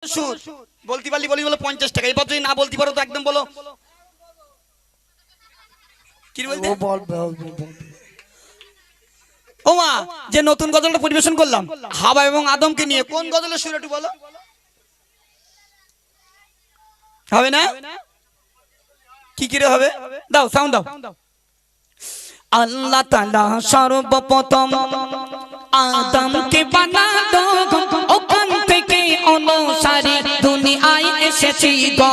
সুর বলতে পারলি বলি বলো 50 টাকা। এবার যদি না বলতে পারো তো একদম বলো কি বলতে। ও মা, যে নতুন গজলটা পরিবেশন করলাম হাওয়া এবং আদমকে নিয়ে, কোন গজলের সুর একটু বলো। হবে না? কি করে হবে? দাও সাউন্ড দাও। আল্লাহ তাআলা সর্বপ্রথম আদমকে বানালো, ওখান থেকে অনুসারী দুনিয়ায় এসেছি গো।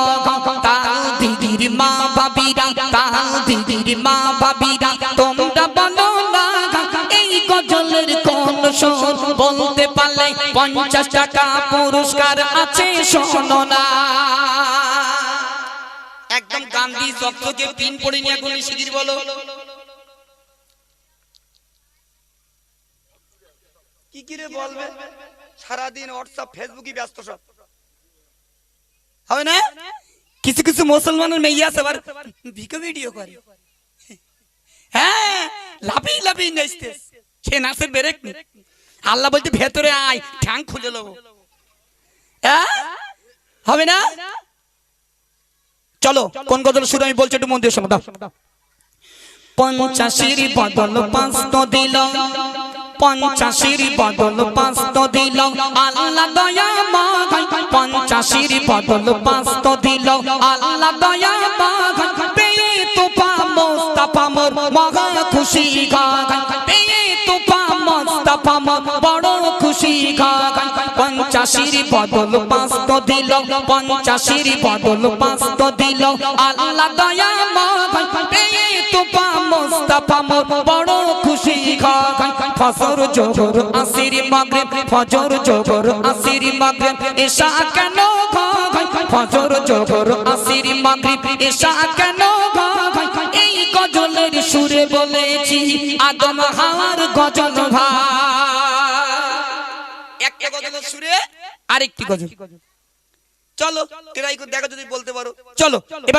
তাওহীদের মা বাবিরা, তাওহীদের মা বাবিরা, তোমরা বলো না এই গজলের কোন সুর। বলতে পারলে 50 টাকা পুরস্কার আছে, শোনো না। একদম গান্ধী চকচকে পিন পড়ে নিয়ে এখন শিগগির বলো। কি কি রে বলবে? সারাদিন হোয়াটসঅ্যাপ ফেসবুকে ব্যস্ত সব। হবে না? কিছু কিছু মুসলমানের মেয়ে আছে আবার ভিডিও ভিডিও করে। হ্যাঁ, লাভি লাভি নাচতে। সে নাচের ব্রেক নেই। আল্লাহ বলতে ভেতরে আয়, ঠ্যাং খুলে নেবো। হ্যাঁ, হবে না? চলো কোন গজল সুর আমি বলছি একটু মন দিয়ে শোনো। দাও 50-এর বদল 500 দিল, 50-এর বদল 500 দিল আল্লাহ দয়াময়। 50-এর বদল 500 দিল আল্লাহ দয়াময়। পেয়ে তোফা মুস্তাফা মোর মহা খুশি গায়, পেয়ে তোফা মুস্তাফা মোর বড় খুশি গায়। 50-এর বদল 500 দিল, 50-এর বদল 500 দিল আল্লাহ দয়াময়। পেয়ে তোফা মুস্তাফা মোর বড় খুশি গায়। ফজর জোহর আসর মাগরিব, ফজর জোহর আসর মাগরিব এশা কেন গায়। ফজর জোহর আসর মাগরিব এশা কেন গায়। এই গজলের সুরে বলেছি আদম হাওয়ার গজল ভাই। একটা গজলের সুরে আরেকটি গজল। চলো ট্রাই করে দেখো যদি বলতে পারো। চলো এবার